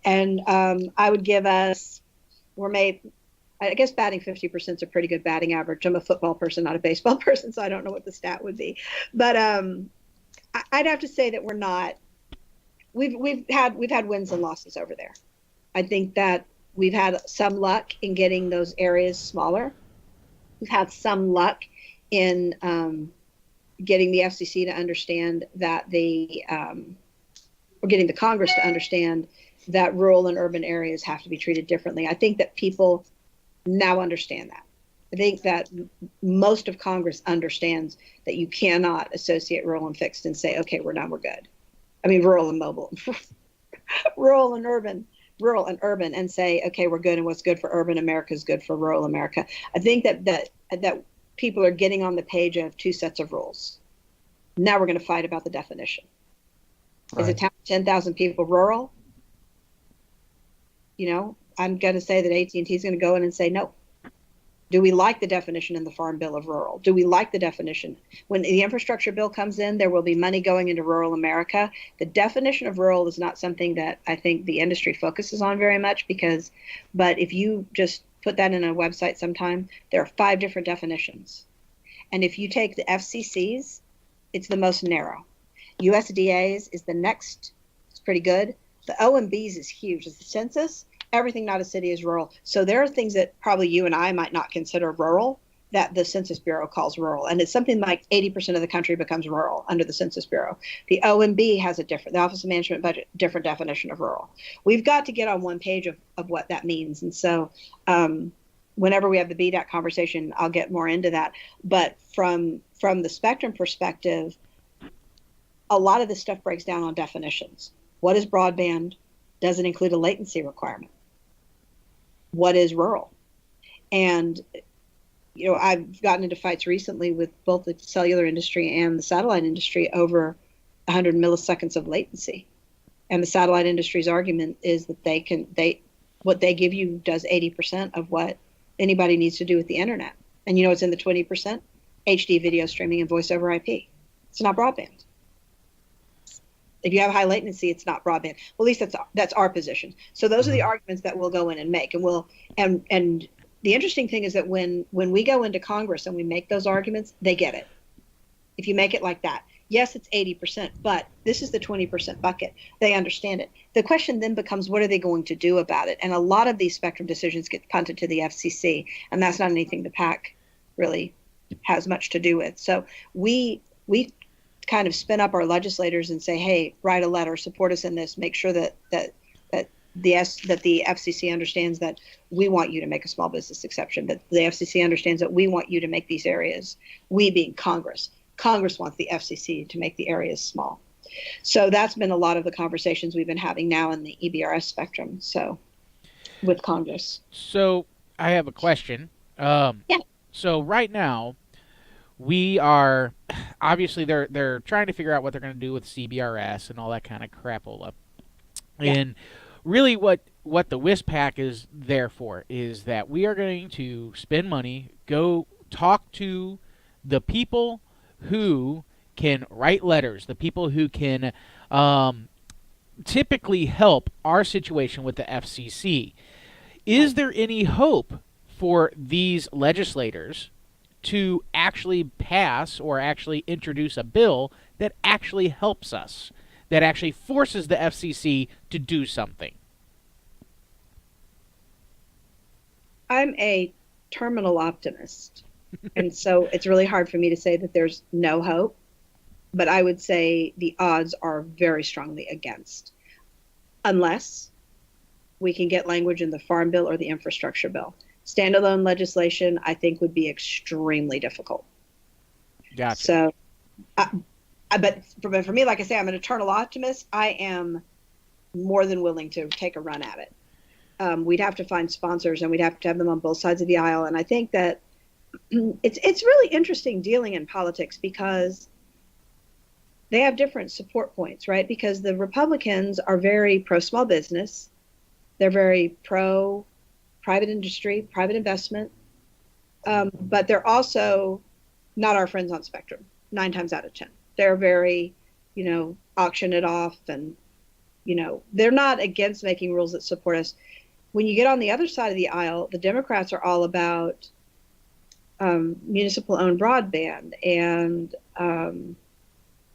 C: And I would give us, I guess batting 50% is a pretty good batting average. I'm a football person, not a baseball person, so I don't know what the stat would be. But I'd have to say that we're not. We've had wins and losses over there. I think that We've had some luck in getting those areas smaller. We've had some luck in getting the FCC to understand that or getting the Congress to understand that rural and urban areas have to be treated differently. I think that people now understand that. I think that most of Congress understands that you cannot associate rural and fixed and say, okay, we're done, we're good. I mean, rural and mobile, rural and urban, and say, okay, we're good, and what's good for urban America is good for rural America. I think that people are getting on the page of two sets of rules. Now we're going to fight about the definition. Right. Is a town of 10,000 people rural? You know, I'm going to say that AT&T is going to go in and say no. Do we like the definition in the Farm Bill of rural? Do we like the definition? When the infrastructure bill comes in, there will be money going into rural America. The definition of rural is not something that I think the industry focuses on very much but if you just put that in a website sometime, there are 5 different definitions. And if you take the FCC's, it's the most narrow. USDA's is the next, it's pretty good. The OMB's is huge. It's the census. Everything not a city is rural. So there are things that probably you and I might not consider rural that the Census Bureau calls rural. And it's something like 80% of the country becomes rural under the Census Bureau. The OMB has the Office of Management Budget, different definition of rural. We've got to get on one page of what that means. And so whenever we have the BDAC conversation, I'll get more into that. But from the spectrum perspective, a lot of this stuff breaks down on definitions. What is broadband? Does it include a latency requirement? What is rural? And, you know, I've gotten into fights recently with both the cellular industry and the satellite industry over 100 milliseconds of latency. And the satellite industry's argument is that what they give you does 80% of what anybody needs to do with the internet. And you know, it's in the 20%? HD video streaming and voice over IP. It's not broadband. If you have high latency, it's not broadband. Well, at least that's our position. So those are the arguments that we'll go in and make. And and the interesting thing is that when we go into Congress and we make those arguments, they get it. If you make it like that, yes, it's 80%, but this is the 20% bucket. They understand it. The question then becomes, what are they going to do about it? And a lot of these spectrum decisions get punted to the FCC, and that's not anything the PAC really has much to do with. So we kind of spin up our legislators and say, hey, write a letter, support us in this, make sure that the FCC understands that we want you to make a small business exception, that the FCC understands that we want you to make these areas, we being Congress wants the FCC to make the areas small. So that's been a lot of the conversations we've been having now in the EBRS spectrum, so with Congress.
A: So I have a question.
C: Yeah.
A: So right now, we are obviously they're trying to figure out what they're going to do with CBRS and all that kind of crapola. Yeah. And really what the WISPPAC is there for is that we are going to spend money, go talk to the people who can write letters, the people who can typically help our situation with the FCC. Is there any hope for these legislators to actually pass or actually introduce a bill that actually helps us, that actually forces the FCC to do something?
C: I'm a terminal optimist, and so it's really hard for me to say that there's no hope, but I would say the odds are very strongly against, unless we can get language in the Farm Bill or the Infrastructure Bill. Standalone legislation, I think, would be extremely difficult.
A: Gotcha.
C: So, but for me, like I say, I'm an eternal optimist. I am more than willing to take a run at it. We'd have to find sponsors, and we'd have to have them on both sides of the aisle. And I think that it's really interesting dealing in politics because they have different support points, right? Because the Republicans are very pro small business. They're very pro private industry, private investment, but they're also not our friends on spectrum, 9 times out of 10. They're very, auction it off, and, they're not against making rules that support us. When you get on the other side of the aisle, the Democrats are all about municipal-owned broadband, and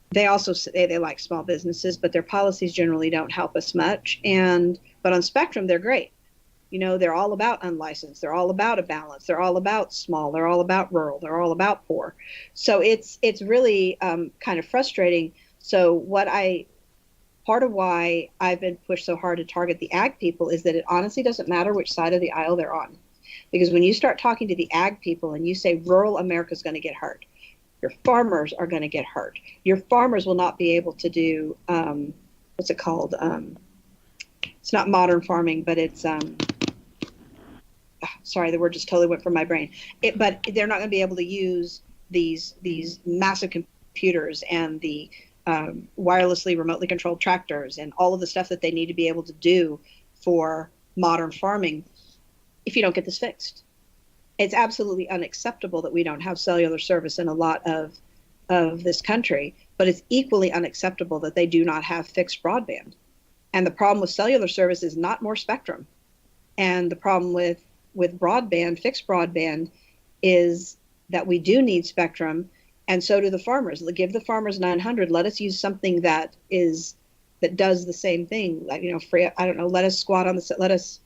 C: they also say they like small businesses, but their policies generally don't help us much. But on spectrum, they're great. They're all about unlicensed. They're all about a balance. They're all about small. They're all about rural. They're all about poor. So it's really kind of frustrating. So part of why I've been pushed so hard to target the ag people is that it honestly doesn't matter which side of the aisle they're on. Because when you start talking to the ag people and you say rural America is going to get hurt, your farmers are going to get hurt. Your farmers will not be able to do, what's it called? It's not modern farming, but it's, sorry, the word just totally went from my brain. But they're not going to be able to use these massive computers and the wirelessly remotely controlled tractors and all of the stuff that they need to be able to do for modern farming if you don't get this fixed. It's absolutely unacceptable that we don't have cellular service in a lot of this country, but it's equally unacceptable that they do not have fixed broadband. And the problem with cellular service is not more spectrum. And the problem with broadband, fixed broadband, is that we do need spectrum, and so do the farmers. Give the farmers 900. Let us use something that does the same thing. Like, free. I don't know. Let us let us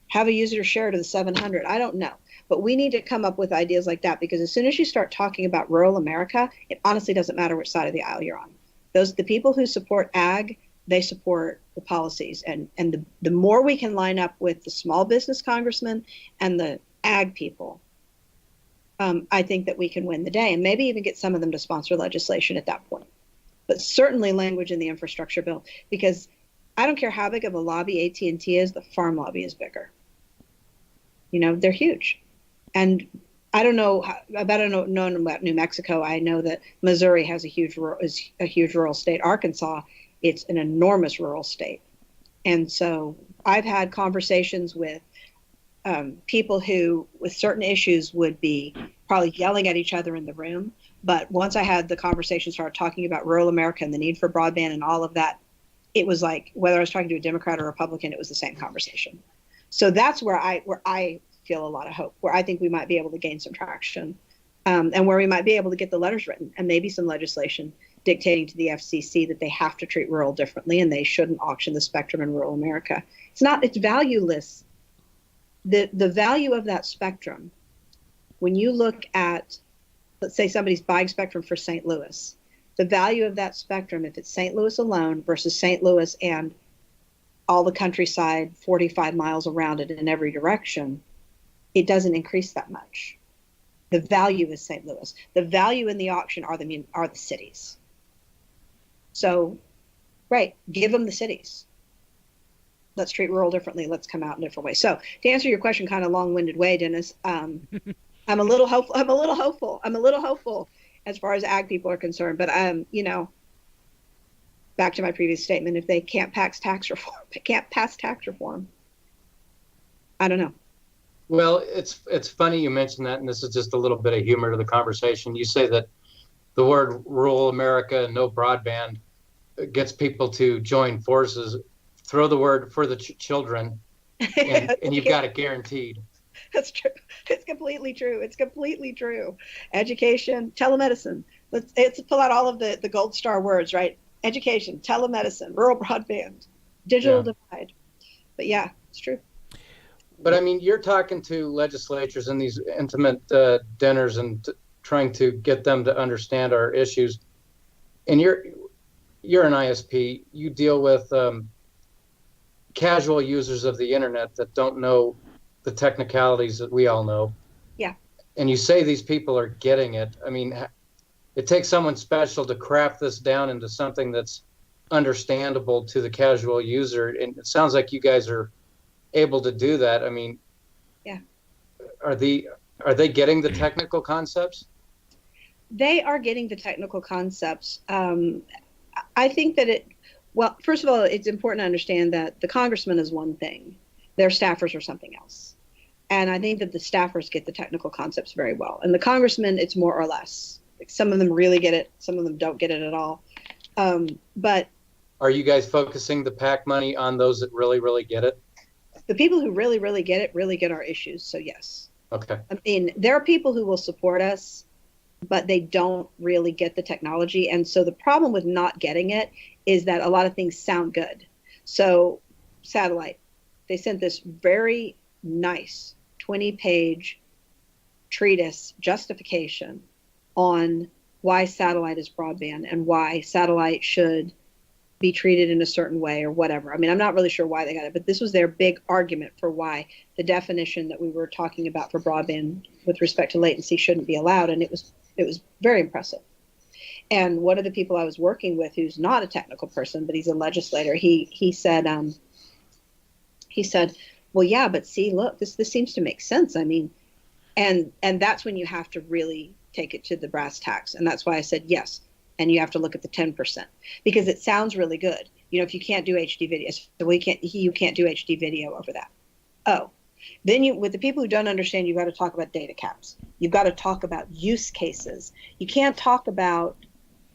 C: have a user share to the 700. I don't know. But we need to come up with ideas like that, because as soon as you start talking about rural America, it honestly doesn't matter which side of the aisle you're on. The people who support ag, they support the policies. And the more we can line up with the small business congressmen and the ag people, I think that we can win the day, and maybe even get some of them to sponsor legislation at that point. But certainly language in the infrastructure bill, because I don't care how big of a lobby AT&T is, the farm lobby is bigger. They're huge. And I don't know about New Mexico. I know that Missouri is a huge rural state. Arkansas, it's an enormous rural state. And so I've had conversations with people who, with certain issues, would be probably yelling at each other in the room. But once I had the conversation, started talking about rural America and the need for broadband and all of that, it was like, whether I was talking to a Democrat or Republican, it was the same conversation. So that's where I feel a lot of hope, where I think we might be able to gain some traction, and where we might be able to get the letters written and maybe some legislation dictating to the FCC that they have to treat rural differently and they shouldn't auction the spectrum in rural America. It's valueless. The value of that spectrum, when you look at, let's say somebody's buying spectrum for St. Louis, the value of that spectrum, if it's St. Louis alone versus St. Louis and all the countryside 45 miles around it in every direction, it doesn't increase that much. The value is St. Louis. The value in the auction are the cities. So, right, give them the cities. Let's treat rural differently. Let's come out in different ways. So, to answer your question, kind of long-winded way, Dennis, I'm a little hopeful. I'm a little hopeful as far as ag people are concerned. But back to my previous statement, if they can't pass tax reform, I don't know.
B: Well, it's funny you mentioned that, and this is just a little bit of humor to the conversation. You say that the word rural America and no broadband gets people to join forces. Throw the word for the children, and you've got it guaranteed.
C: That's true. It's completely true. Education, telemedicine. Let's pull out all of the gold star words, right? Education, telemedicine, rural broadband, digital divide. But yeah, it's true.
B: But I mean, you're talking to legislatures in these intimate dinners and trying to get them to understand our issues. And you're an ISP. You deal with casual users of the internet that don't know the technicalities that we all know.
C: Yeah. And
B: you say these people are getting it. I mean, it takes someone special to craft this down into something that's understandable to the casual user. And it sounds like you guys are able to do that. I mean,
C: yeah.
B: Are they getting the technical concepts?
C: They are getting the technical concepts. I think that well, first of all, it's important to understand that the congressman is one thing. Their staffers are something else. And I think that the staffers get the technical concepts very well. And the congressmen, it's more or less. Like, some of them really get it. Some of them don't get it at all. But
B: are you guys focusing the PAC money on those that really, really get it?
C: The people who really, really get it really get our issues. So yes.
B: Okay.
C: I mean, there are people who will support us, but they don't really get the technology. And so the problem with not getting it is that a lot of things sound good. So satellite, they sent this very nice 20-page treatise justification on why satellite is broadband and why satellite should be treated in a certain way or whatever. I mean, I'm not really sure why they got it, but this was their big argument for why the definition that we were talking about for broadband with respect to latency shouldn't be allowed. And it was very impressive. And one of the people I was working with, who's not a technical person, but he's a legislator, he said, well, yeah, but see, look, this seems to make sense. I mean, and that's when you have to really take it to the brass tacks. And that's why I said yes. And you have to look at the 10%, because it sounds really good. You know, if you can't do HD video, so you can't do HD video over that. Oh, then with the people who don't understand, you've got to talk about data caps. You've got to talk about use cases. You can't talk about,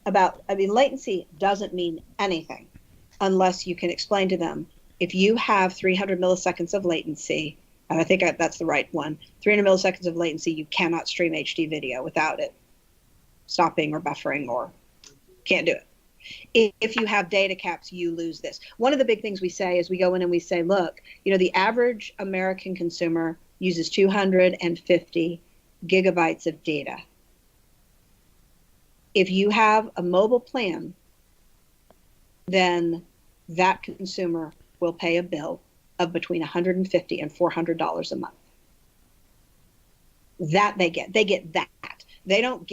C: I mean, latency doesn't mean anything unless you can explain to them, if you have 300 milliseconds of latency, and I think that's the right one, 300 milliseconds of latency, you cannot stream HD video without it stopping or buffering, or can't do it. If you have data caps, you lose this. One of the big things we say is we go in and we say, look, you know, the average American consumer uses 250 gigabytes of data. If you have a mobile plan, then that consumer will pay a bill of between $150 and $400 a month. That they get that. They don't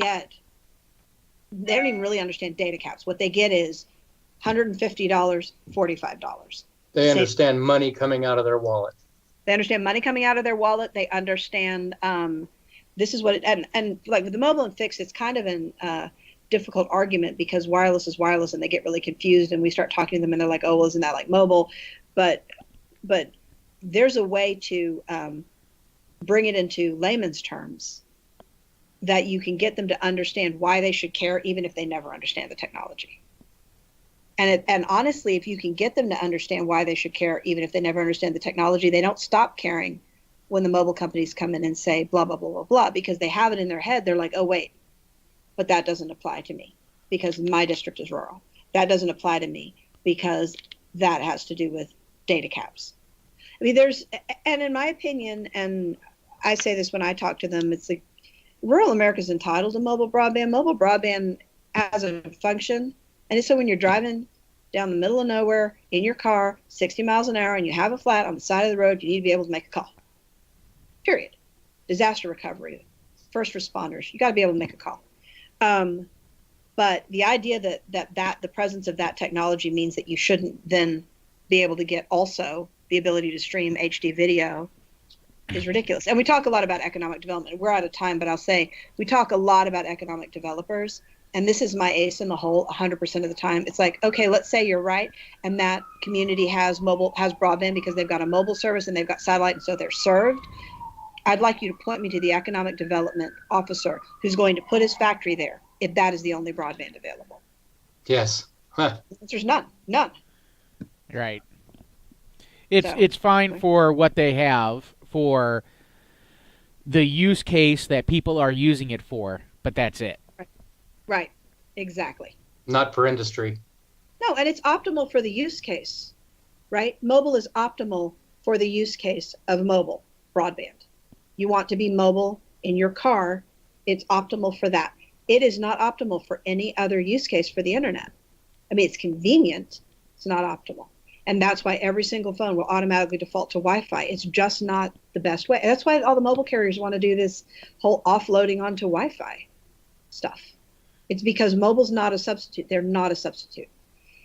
C: even really understand data caps. What they get is $150, $45.
B: They understand money coming out of their wallet.
C: They understand money coming out of their wallet. They understand this is what it, and like with the mobile and fixed, it's kind of an difficult argument because wireless is wireless, and they get really confused, and we start talking to them and they're like, oh, well, isn't that like mobile? But there's a way to bring it into layman's terms that you can get them to understand why they should care, even if they never understand the technology. And honestly, if you can get them to understand why they should care, even if they never understand the technology, they don't stop caring when the mobile companies come in and say blah, blah, blah, blah, blah, because they have it in their head. They're like, oh, wait, but that doesn't apply to me because my district is rural. That doesn't apply to me because that has to do with data caps. I mean, and in my opinion, and I say this when I talk to them, it's like rural America is entitled to mobile broadband. Mobile broadband has a function. And so when you're driving down the middle of nowhere in your car, 60 miles an hour, and you have a flat on the side of the road, you need to be able to make a call. Period. Disaster recovery, first responders, you got to be able to make a call. But the idea that the presence of that technology means that you shouldn't then be able to get also the ability to stream HD video is ridiculous. And we talk a lot about economic development. We're out of time, but I'll say we talk a lot about economic developers. And this is my ace in the hole 100% of the time. It's like, okay, let's say you're right, and that community has broadband because they've got a mobile service and they've got satellite, and so they're served. I'd like you to point me to the economic development officer who's going to put his factory there if that is the only broadband available.
B: Yes. Huh.
C: The answer's none. None.
A: Right. It's fine for what they have for the use case that people are using it for, but that's it.
C: Right. Exactly.
B: Not for industry.
C: No, and it's optimal for the use case, right? Mobile is optimal for the use case of mobile broadband. You want to be mobile in your car, it's optimal for that. It is not optimal for any other use case for the internet. I mean, it's convenient, it's not optimal. And that's why every single phone will automatically default to Wi-Fi. It's just not the best way. And that's why all the mobile carriers want to do this whole offloading onto Wi-Fi stuff. It's because mobile's not a substitute. They're not a substitute.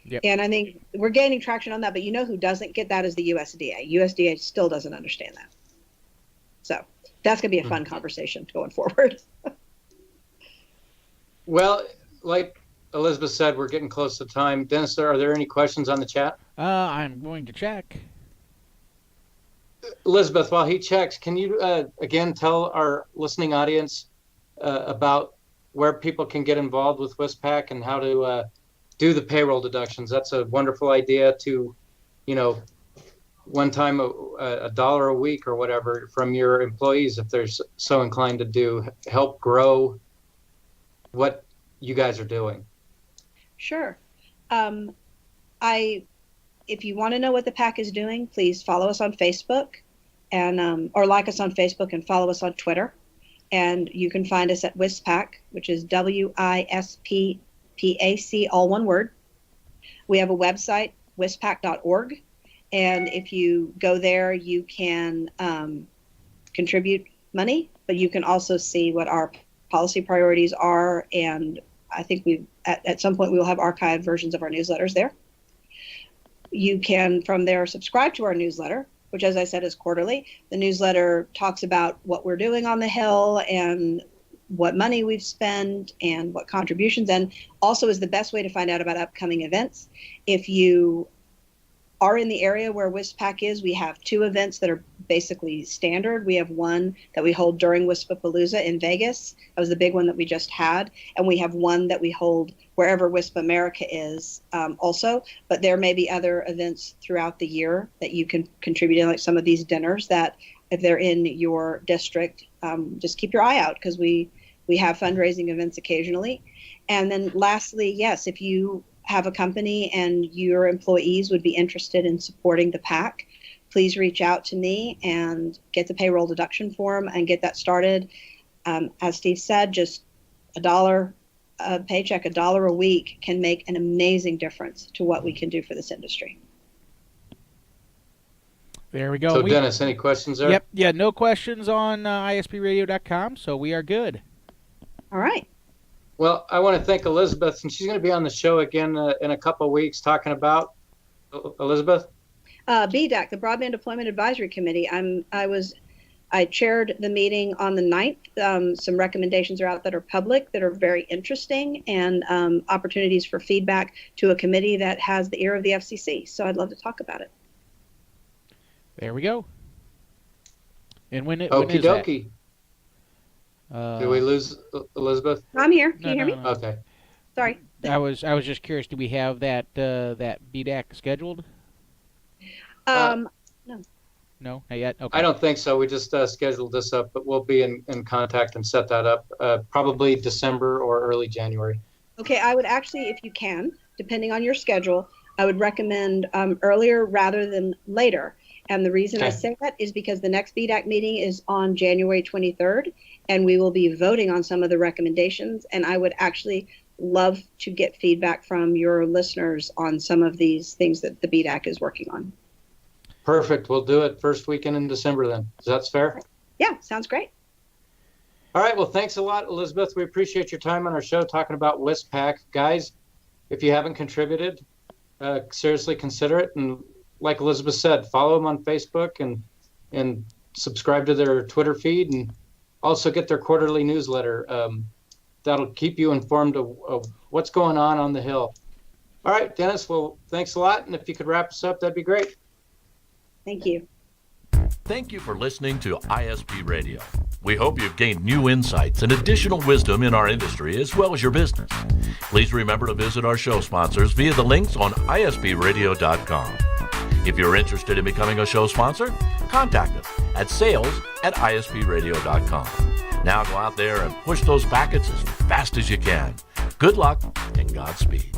C: Yep. And I think we're gaining traction on that, but you know who doesn't get that is the USDA. USDA still doesn't understand that. So that's going to be a fun conversation going forward.
B: Well, like Elizabeth said, we're getting close to time. Dennis, are there any questions on the chat?
A: I'm going to check.
B: Elizabeth, while he checks, can you again tell our listening audience about where people can get involved with WISPPAC and how to do the payroll deductions? That's a wonderful idea to, one time a dollar a week or whatever from your employees, if they're so inclined to help grow what you guys are doing.
C: Sure. I if you want to know what the PAC is doing, please follow us on Facebook and or like us on Facebook and follow us on Twitter. And you can find us at WISPPAC, which is WISPPAC, all one word. We have a website, WISPPAC.org. And if you go there, you can contribute money, but you can also see what our policy priorities are. And I think at some point we will have archived versions of our newsletters there. You can, from there, subscribe to our newsletter, which, as I said, is quarterly. The newsletter talks about what we're doing on the Hill and what money we've spent and what contributions, and also is the best way to find out about upcoming events. If you are in the area where WISPPAC is, we have 2 events that are basically standard. We have one that we hold during WISPAPalooza in Vegas. That was the big one that we just had. And we have one that we hold wherever WISP America is also. But there may be other events throughout the year that you can contribute in, like some of these dinners that if they're in your district, just keep your eye out, because we have fundraising events occasionally. And then lastly, yes, if you have a company and your employees would be interested in supporting the PAC, please reach out to me and get the payroll deduction form and get that started. As Steve said, just $1 a paycheck, $1 a week can make an amazing difference to what we can do for this industry.
A: There we go.
B: So Dennis, any questions there?
A: Yep. Yeah, no questions on ispradio.com, so we are good.
C: All right.
B: Well, I want to thank Elizabeth, and she's going to be on the show again in a couple of weeks talking about, Elizabeth?
C: BDAC, the Broadband Deployment Advisory Committee. I chaired the meeting on the 9th. Some recommendations are out that are public that are very interesting, and opportunities for feedback to a committee that has the ear of the FCC. So I'd love to talk about it.
A: There we go. And when is
B: Okie
A: that?
B: dokie. Did we lose Elizabeth?
C: I'm here. Can
A: No,
C: you hear
A: no,
C: me?
A: no.
B: Okay.
C: Sorry.
A: I was just curious. Do we have that BDAC scheduled?
C: No.
A: No, not yet. Okay.
B: I don't think so. We just scheduled this up, but we'll be in contact and set that up probably December or early January.
C: Okay, I would actually, if you can, depending on your schedule, I would recommend earlier rather than later. And the reason I say that is because the next BDAC meeting is on January 23rd, and we will be voting on some of the recommendations. And I would actually love to get feedback from your listeners on some of these things that the BDAC is working on.
B: Perfect. We'll do it first weekend in December then. Is that fair?
C: Yeah, sounds great.
B: All right. Well, thanks a lot, Elizabeth. We appreciate your time on our show talking about WISPPAC. Guys, if you haven't contributed, seriously consider it. And like Elizabeth said, follow them on Facebook and subscribe to their Twitter feed, and also get their quarterly newsletter. That'll keep you informed of what's going on the Hill. All right, Dennis, well, thanks a lot. And if you could wrap us up, that'd be great.
C: Thank you.
D: Thank you for listening to ISP Radio. We hope you've gained new insights and additional wisdom in our industry as well as your business. Please remember to visit our show sponsors via the links on ispradio.com. If you're interested in becoming a show sponsor, contact us at sales@ispradio.com. Now go out there and push those packets as fast as you can. Good luck and Godspeed.